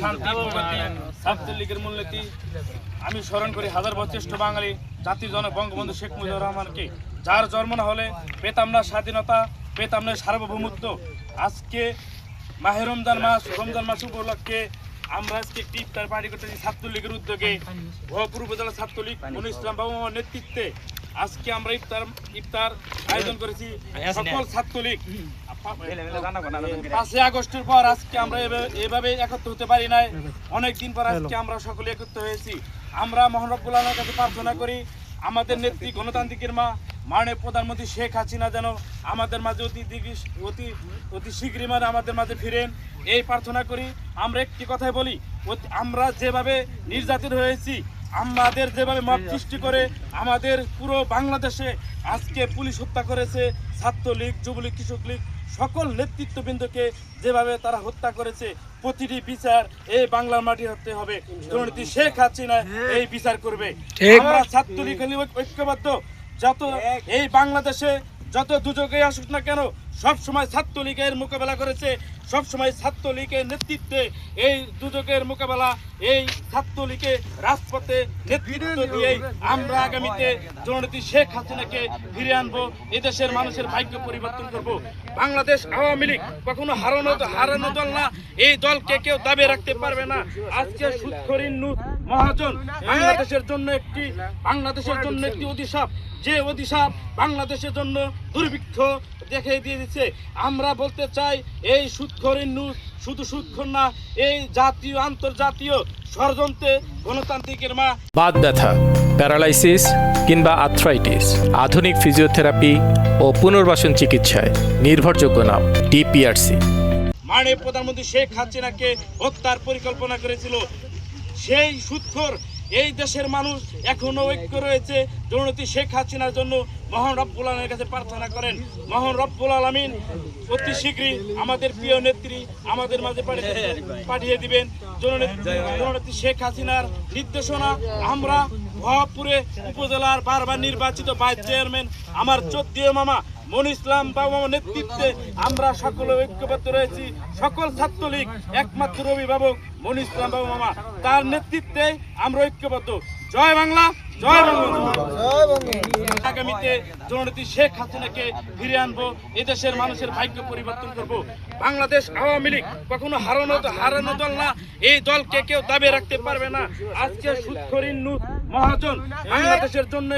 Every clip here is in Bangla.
শান্তি প্রগতি ছাত্রলীগের মূলনীতি আমি স্মরণ করি হাজার বছর বাঙালি জাতির জনক বঙ্গবন্ধু শেখ মুজিবুর রহমানকে, যার জন্ম না হলে পেতাম না স্বাধীনতা, পেতাম না সার্বভৌমত্ব। আজকে মাহে রমজান মাস উপলক্ষে আমরা আজকে একটি ইফতার পার্টি করতেছি ছাত্রলীগের উদ্যোগে। ভরপুর উপজেলা ছাত্রলীগ মনির ইসলাম বাবু মামার নেতৃত্বে আজকে আমরা ইফতার আয়োজন করেছি সকল ছাত্রলীগ। 5 আগস্টের পর আজকে আমরা এভাবে একত্র হতে পারি নাই, অনেকদিন পর আজকে আমরা সকলে একত্র হয়েছি। আমরা মহান রব্বুল আলামিনের কাছে প্রার্থনা করি আমাদের নেত্রী গণতান্ত্রিকের মা মাননীয় প্রধানমন্ত্রী শেখ হাসিনা যেন আমাদের মাঝে অতি শীঘ্রই মানে আমাদের মাঝে ফিরেন, এই প্রার্থনা করি। আমরা একটি কথাই বলি, আমরা যেভাবে নির্যাতিত হয়েছি, আমাদের যেভাবে মব সৃষ্টি করে আমাদের পুরো বাংলাদেশে আজকে পুলিশ হত্যা করেছে, ছাত্রলীগ, যুবলীগ, কৃষক লীগ সকল নেতৃত্ববৃন্দকে যেভাবে তারা হত্যা করেছে, প্রতিটি বিচার এই বাংলার মাটি হতে হবে। জননেত্রী শেখ হাসিনা এই বিচার করবে। আমরা ছাত্রলীগ ঐক্যবদ্ধ, যত এই বাংলাদেশে যত দুর্যোগে আসুক না কেন সব সময় ছাত্রলীগের মোকাবেলা করেছে, সব সময় ছাত্রলীগের নেতৃত্বে এই দুর্যোগের মোকাবেলা এই ছাত্রলীগের রাজপথে নেতৃত্ব দিয়ে আমরা আগামীতে জননেত্রী শেখ হাসিনাকে ফিরে আনবো, এদেশের মানুষের ভাগ্য পরিবর্তন করব। বাংলাদেশ আওয়ামী লীগ কখনো হারানো দল না, এই দলকে কেউ দাবিয়ে রাখতে পারবে না। আজকে সুৎখরিন মহাজন বাংলাদেশের জন্য একটি অভিশাপ, যে অভিশাপ বাংলাদেশের জন্য দুর্ভিক্ষ দেখে দিয়ে দিচ্ছে। আমরা বলতে চাই এই সুৎখরিন নিউজ শুধু সুৎখর না, এই জাতীয় আন্তর্জাতীয় ষড়যন্ত্রে গণতান্ত্রিকের মা। বাত ব্যথা, প্যারালাইসিস কিংবা আর্থ্রাইটিস, আধুনিক ফিজিওথেরাপি ও পুনর্বাসন চিকিৎসায় নির্ভরযোগ্য নাম ডিপিআরসি। মাননীয় প্রধানমন্ত্রী শেখ হাসিনাকে হত্যার পরিকল্পনা করেছিল সেই সুৎখর এই দেশের মানুষ এখনো ঐক্য রয়েছে। জননেত্রী শেখ হাসিনার জন্য মহান রব্বুল আলামিনের কাছে প্রার্থনা করেন, মহান রব্বুল আলামিন অতি শীঘ্রই আমাদের প্রিয় নেত্রী আমাদের মাঝে পাঠিয়ে দিবেন। জননেত্রী শেখ হাসিনার নির্দেশনা আমরা ভরপুরে উপজেলার বারবার নির্বাচিত ভাইস চেয়ারম্যান আমার চোদ্দীয় মামা মনির ইসলাম বাবু নেতৃত্বে আমরা সকলে ঐক্যবদ্ধ রয়েছি। সকল ছাত্রলীগ একমাত্র অভিভাবক মনির ইসলাম বাবু মামা, তার নেতৃত্বে আমরা ঐক্যবদ্ধ। জয় বাংলা, জয় বঙ্গবন্ধু। আগামীতে জননেত্রী শেখ হাসিনাকে ফিরে আনবো, এদেশের মানুষের ভাগ্য পরিবর্তন করব। বাংলাদেশ আওয়ামী লীগ কখনো হারানো দল না, এই দলকে কেউ দাবিয়ে রাখতে পারবে না। আজকে সুৎখরিন মহাজন বাংলাদেশের জন্য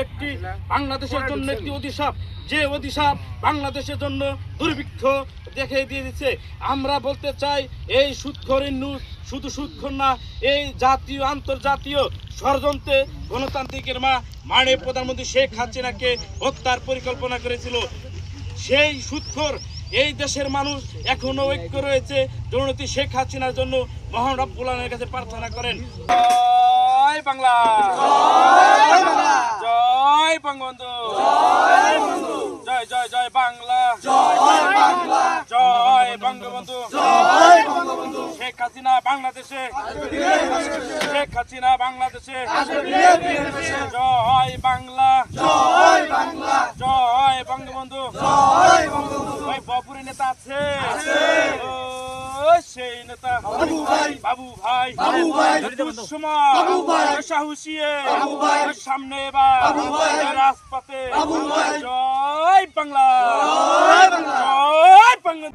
একটি অভিশাপ, যে অভিশাপ বাংলাদেশের জন্য দুর্ভিক্ষ দেখে দিয়ে দিচ্ছে। আমরা বলতে চাই এই সুৎখরিন নিউজ শুধু সুৎখর না, এই জাতীয় আন্তর্জাতীয় ষড়যন্ত্রে গণতান্ত্রিকের মা মাননীয় প্রধানমন্ত্রী শেখ হাসিনাকে হত্যার পরিকল্পনা করেছিল সেই সুৎখর এই দেশের মানুষ এখনো ঐক্য রয়েছে। জননেত্রী শেখ হাসিনার জন্য মহান রব্বুল আলামিনের কাছে প্রার্থনা করেন। জয় বাংলা, জয় বঙ্গবন্ধু, জয় জয় জয় বাংলা, জয় বঙ্গবন্ধু। শেখ হাসিনা বাংলাদেশে, শেখ হাসিনা বাংলাদেশে, জয় বাংলা, জয় বঙ্গবন্ধু। ওই বপুরি নেতা আছে, সেই নেতা বাবু ভাই সাহসিয়ে সামনে এবার রাজপথে। জয় বাংলা, জয় বাংলা।